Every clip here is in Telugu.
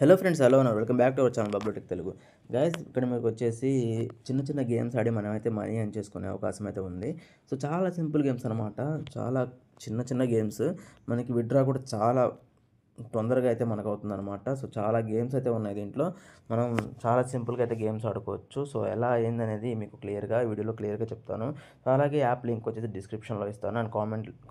హలో ఫ్రెండ్స్, హలో అన్నారు. Welcome back to our channel Bablu tech Telugu. Guys, ఇక్కడ మీకు వచ్చేసి చిన్న చిన్న గేమ్స్ ఆడి మనమైతే మనీ ఎర్న్ చేసుకునే అవకాశం అయితే ఉంది. సో చాలా సింపుల్ గేమ్స్ అనమాట. చాలా చిన్న చిన్న గేమ్స్, మనకి విత్డ్రా కూడా చాలా తొందరగా అయితే మనకు అవుతుంది అనమాట. సో చాలా గేమ్స్ అయితే ఉన్నాయి దీంట్లో. మనం చాలా సింపుల్గా అయితే గేమ్స్ ఆడుకోవచ్చు. సో ఎలా అయిందనేది మీకు వీడియోలో క్లియర్గా చెప్తాను. అలాగే యాప్ లింక్ వచ్చేసి డిస్క్రిప్షన్లో ఇస్తాను అండ్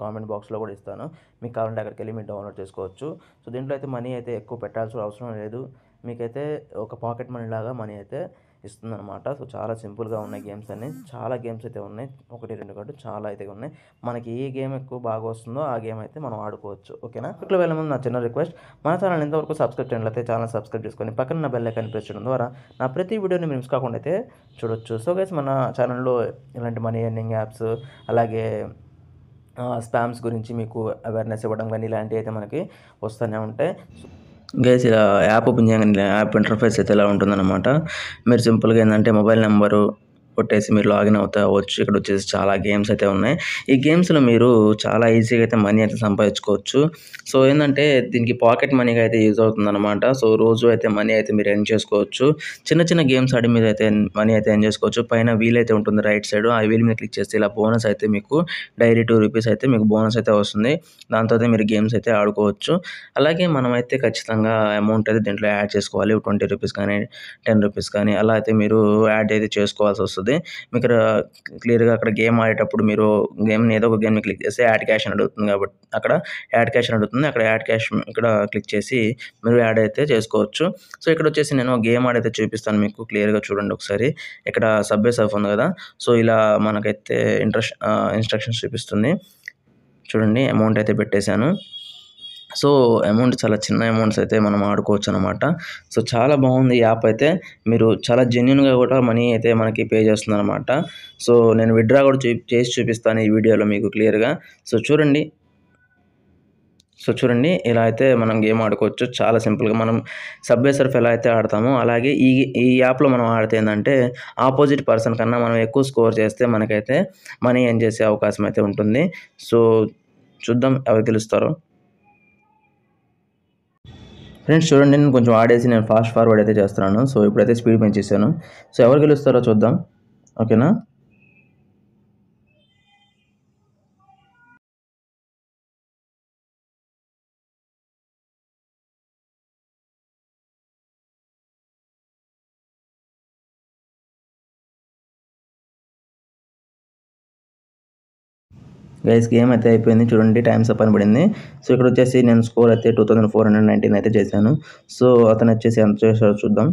కామెంట్ బాక్స్లో కూడా ఇస్తాను. మీకు కావాలంటే అక్కడికి వెళ్ళి మీరు డౌన్లోడ్ చేసుకోవచ్చు. సో దీంట్లో అయితే మనీ అయితే ఎక్కువ పెట్టాల్సిన అవసరం లేదు. మీకైతే ఒక పాకెట్ మనీ లాగా మనీ అయితే ఇస్తుందన్నమాట. సో చాలా సింపుల్గా ఉన్నాయి గేమ్స్ అన్నీ. చాలా గేమ్స్ అయితే ఉన్నాయి, 1, 2 కాదు, చాలా అయితే ఉన్నాయి. మనకి ఏ గేమ్ ఎక్కువ బాగా వస్తుందో ఆ గేమ్ అయితే మనం ఆడుకోవచ్చు. ఓకేనా? ఇట్లా వెళ్ళే ముందు నా చిన్న రిక్వెస్ట్, మన ఛానల్ ఎంతవరకు సబ్స్క్రైబ్ చేయాలంటే ఛానల్ సబ్స్క్రైబ్ చేసుకొని పక్కన బెల్ ఐకాన్ ప్రెస్ చేయడం ద్వారా నా ప్రతి వీడియోని మీరు మిస్ కాకుండా అయితే చూడొచ్చు. సో గైస్, మన ఛానల్లో ఇలాంటి మనీ ఎర్నింగ్ యాప్స్, అలాగే స్పామ్స్ గురించి మీకు అవేర్నెస్ ఇవ్వడం కానీ ఇలాంటివి అయితే మనకి వస్తూనే ఉంటాయి. గైస్, ఇలా యాప్ ఓపెన్ చేయగానే యాప్ ఇంటర్ఫేస్ అయితే ఇలా ఉంటుందన్నమాట. మీరు సింపుల్గా ఏంటంటే మొబైల్ నెంబరు కొట్టేసి మీరు లాగిన్ అవ్వచ్చు. ఇక్కడ వచ్చేసి చాలా గేమ్స్ అయితే ఉన్నాయి. ఈ గేమ్స్లో మీరు చాలా ఈజీగా అయితే మనీ అయితే సంపాదించుకోవచ్చు. సో ఏంటంటే దీనికి పాకెట్ మనీగా అయితే యూజ్ అవుతుందన్నమాట. సో రోజు అయితే మనీ అయితే మీరు ఎర్న్ చేసుకోవచ్చు. చిన్న చిన్న గేమ్స్ ఆడి మీరు అయితే మనీ అయితే ఎర్న్ చేసుకోవచ్చు. పైన వీల్ అయితే ఉంటుంది రైట్ సైడ్, ఆ వీల్ మీద క్లిక్ చేస్తే ఇలా బోనస్ అయితే మీకు డైలీ 2 రూపీస్ అయితే మీకు బోనస్ అయితే వస్తుంది. దాంతో అయితే మీరు గేమ్స్ అయితే ఆడుకోవచ్చు. అలాగే మనమైతే ఖచ్చితంగా అమౌంట్ అయితే దీంట్లో యాడ్ చేసుకోవాలి. 20 రూపీస్ కానీ 10 రూపీస్ కానీ అలా అయితే మీరు యాడ్ అయితే చేసుకోవాల్సి వస్తుంది. మీకు క్లియర్గా అక్కడ గేమ్ ఆడేటప్పుడు మీరు ఏదో ఒక గేమ్ని క్లిక్ చేస్తే యాడ్ క్యాష్ అని అడుగుతుంది. కాబట్టి అక్కడ యాడ్ క్యాష్ అని అడుగుతుంది. అక్కడ యాడ్ క్యాష్ ఇక్కడ క్లిక్ చేసి మీరు యాడ్ అయితే చేసుకోవచ్చు. సో ఇక్కడ వచ్చేసి నేను గేమ్ ఆడైతే చూపిస్తాను మీకు క్లియర్గా చూడండి ఒకసారి. ఇక్కడ సబ్వే సర్ఫ్ ఉంది కదా, సో ఇలా మనకైతే ఇన్స్ట్రక్షన్స్ చూపిస్తుంది. చూడండి, అమౌంట్ అయితే పెట్టేశాను. సో అమౌంట్ చాలా చిన్న అమౌంట్స్ అయితే మనం ఆడుకోవచ్చు అనమాట. సో చాలా బాగుంది ఈ యాప్ అయితే. మీరు చాలా జెన్యున్గా కూడా మనీ అయితే మనకి పే చేస్తుంది అనమాట. సో నేను విత్డ్రా కూడా చేసి చూపిస్తాను ఈ వీడియోలో మీకు క్లియర్గా. సో చూడండి ఇలా అయితే మనం గేమ్ ఆడుకోవచ్చు. చాలా సింపుల్గా మనం సబ్వే సర్ఫ్ ఎలా అయితే ఆడతామో అలాగే ఈ యాప్లో మనం ఆడితే ఏంటంటే ఆపోజిట్ పర్సన్ కన్నా మనం ఎక్కువ స్కోర్ చేస్తే మనకైతే మనీ ఎర్న్ చేసే అవకాశం అయితే ఉంటుంది. సో చూద్దాం ఎవరు గెలుస్తారో. ఫ్రెండ్స్ చూడండి, నేను కొంచెం ఆడేసి నేను ఫాస్ట్ ఫార్వర్డ్ అయితే చేస్తున్నాను. సో ఇప్పుడైతే స్పీడ్ పెంచేసాను. సో ఎవరు గెలుస్తారో చూద్దాం. ఓకేనా? గైస్, గేమ్ అయితే అయిపోయింది. చూడండి, టైమ్స్ అప్ అని పడింది. సో ఇక్కడ వచ్చేసి నేను స్కోర్ అయితే 2419 అయితే చేశాను. సో అతను వచ్చేసి ఎంత చేశాడో చూద్దాం.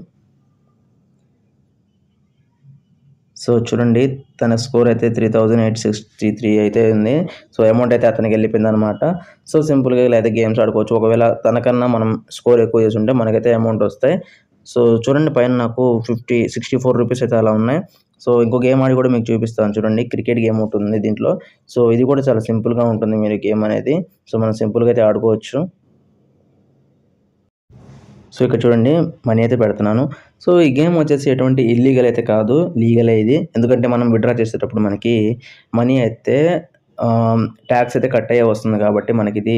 సో చూడండి, తన స్కోర్ అయితే 3863 అయితే ఉంది. సో అమౌంట్ అయితే అతనికి వెళ్ళిపోయింది అనమాట. సో సింపుల్గా ఇలా అయితే గేమ్స్ ఆడుకోవచ్చు. ఒకవేళ తనకన్నా మనం స్కోర్ ఎక్కువ చేసి ఉంటే మనకైతే అమౌంట్ వస్తాయి. సో చూడండి, పైన నాకు 64 రూపీస్ అయితే అలా ఉన్నాయి. సో ఇంకో గేమ్ ఆడి కూడా మీకు చూపిస్తాను. చూడండి, క్రికెట్ గేమ్ ఉంటుంది దీంట్లో. సో ఇది కూడా చాలా సింపుల్గా ఉంటుంది మీరు గేమ్ అనేది. సో మనం సింపుల్గా అయితే ఆడుకోవచ్చు. సో ఇక్కడ చూడండి, మనీ అయితే పెడుతున్నాను. సో ఈ గేమ్ వచ్చేసి ఎటువంటి ఇల్లీగల్ అయితే కాదు, లీగలే ఇది. ఎందుకంటే మనం విత్డ్రా చేసేటప్పుడు మనకి మనీ అయితే ట్యాక్స్ అయితే కట్ అయ్యే వస్తుంది. కాబట్టి మనకి ఇది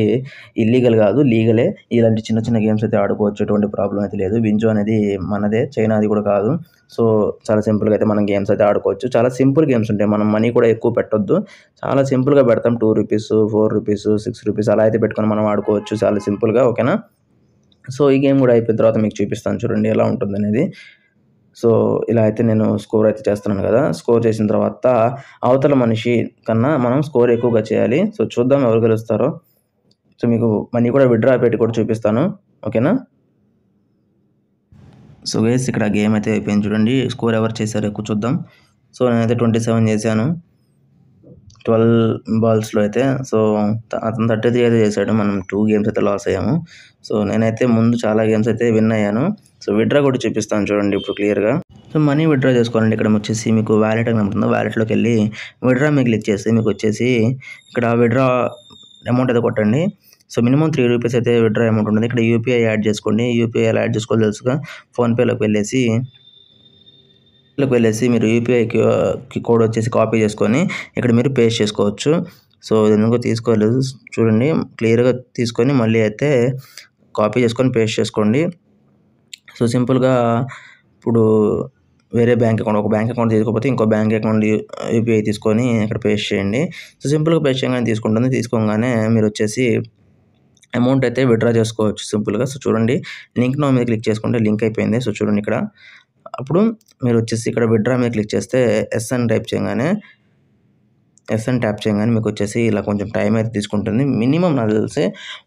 ఇల్లీగల్ కాదు, లీగలే. ఇలాంటి చిన్న చిన్న గేమ్స్ అయితే ఆడుకోవచ్చు, ఎటువంటి ప్రాబ్లం అయితే లేదు. వింజో అనేది మనదే, చైనాది కూడా కాదు. సో చాలా సింపుల్గా అయితే మనం గేమ్స్ అయితే ఆడుకోవచ్చు. చాలా సింపుల్ గేమ్స్ ఉంటాయి. మనం మనీ కూడా ఎక్కువ పెట్టొద్దు, చాలా సింపుల్గా పెడతాం. 2 రూపీస్, 4 రూపీస్, 6 రూపీస్ అలా అయితే పెట్టుకొని మనం ఆడుకోవచ్చు చాలా సింపుల్గా. ఓకేనా? సో ఈ గేమ్ కూడా అయిపోయిన తర్వాత మీకు చూపిస్తాను చూడండి ఎలా ఉంటుందనేది. సో ఇలా అయితే నేను స్కోర్ అయితే చేస్తున్నాను కదా. స్కోర్ చేసిన తర్వాత అవతల మనిషి కన్నా మనం స్కోర్ ఎక్కువగా చేయాలి. సో చూద్దాం ఎవరు గెలుస్తారో. సో మీకు మనీ కూడా విత్డ్రా పెట్టి కూడా చూపిస్తాను. ఓకేనా? సో గైస్, ఇక్కడ గేమ్ అయితే అయిపోయింది. చూడండి, స్కోర్ ఎవరు చేశారో ఎక్కువ చూద్దాం. సో నేనైతే 27 చేశాను 12 బాల్స్లో అయితే. సో అతను 33 అయితే చేశాడు. మనం 2 గేమ్స్ అయితే లాస్ అయ్యాము. సో నేనైతే ముందు చాలా గేమ్స్ అయితే విన్ అయ్యాను. సో విత్డ్రా కూడా చూపిస్తాను చూడండి ఇప్పుడు క్లియర్గా. సో మనీ విత్డ్రా చేసుకోవాలంటే ఇక్కడ వచ్చేసి మీకు వ్యాలెట్ అని ఉంటుంది. వ్యాలెట్లోకి వెళ్ళి విత్డ్రా మీకు క్లిక్ చేస్తే మీకు వచ్చేసి ఇక్కడ విత్డ్రా అమౌంట్ అయితే కొట్టండి. సో మినిమం 3 రూపీస్ అయితే విత్డ్రా అమౌంట్ ఉంటుంది. ఇక్కడ యూపీఐ యాడ్ చేసుకోండి. యూపీఐ ఎలా యాడ్ చేసుకోవాలి తెలుసుగా. ఫోన్పేలోకి వెళ్ళేసి మీరు యూపీఐ కోడ్ వచ్చేసి కాపీ చేసుకొని ఇక్కడ మీరు పేస్ట్ చేసుకోవచ్చు. సో ఎందుకో తీసుకోలేదు, చూడండి క్లియర్గా తీసుకొని మళ్ళీ అయితే కాపీ చేసుకొని పేస్ట్ చేసుకోండి. సో, సింపుల్‌గా ఇప్పుడు వేరే బ్యాంక్ అకౌంట్ ఒక బ్యాంక్ అకౌంట్ తీసుకోకపోతే ఇంకో బ్యాంక్ అకౌంట్ యూపీఐ తీసుకొని అక్కడ పేస్ట్ చేయండి. సో, సింపుల్‌గా పేస్ట్ చేయగానే తీసుకుంటుంది. తీసుకోగానే మీరొచ్చేసి అమౌంట్ అయితే విత్‌డ్రా చేసుకోవచ్చు సింపుల్‌గా. సో, చూడండి లింక్ నౌ మీద క్లిక్ చేసుకుంటే లింక్ అయిపోయింది. సో, చూడండి ఇక్కడ. అప్పుడు మీరొచ్చేసి ఇక్కడ విత్‌డ్రా మీద క్లిక్ చేస్తే ఎస్ అని టైప్ చేయంగానే ఎస్ అని ట్యాప్ చేయంగానే మీకొచ్చేసి ఇలా కొంచెం టైం అయితే తీసుకుంటుంది. మినిమమ్ నాకు తెలిసి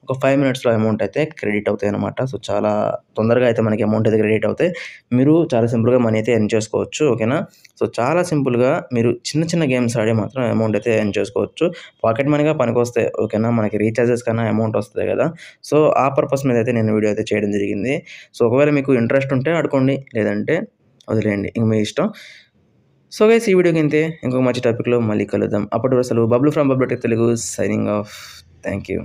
ఒక 5 మినిట్స్‌లో అమౌంట్ అయితే క్రెడిట్ అవుతాయన్నమాట. సో, చాలా తొందరగా అయితే మనకి అమౌంట్ అయితే క్రెడిట్ అవుతాయి. మీరు చాలా సింపుల్‌గా మనీ అయితే ఎర్న్ చేసుకోవచ్చు. ఓకేనా? సో, చాలా సింపుల్‌గా మీరు చిన్న చిన్న గేమ్స్ ఆడి మాత్రం అమౌంట్ అయితే ఎర్న్ చేసుకోవచ్చు. పాకెట్ మనీగా పనికొస్తాయి. ఓకేనా? మనకి రీచార్జెస్ కన్నా అమౌంట్ వస్తది కదా! సో, ఆ పర్పస్ మీద అయితే నేను వీడియో అయితే చేయడం జరిగింది. సో, ఒకవేళ మీకు ఇంట్రెస్ట్ ఉంటే ఆడుకోండి. లేదంటే వదిలేయండి. ఇంక మీ ఇష్టం. సో గైస్ ఈ వీడియోకి ఇంతే. ఇంకొక మంచి టాపిక్‌లో మళ్ళీ కలుద్దాం. అప్పటి వరకు సెలవు. Bablu from Bablu tech Telugu signing off. Thank you.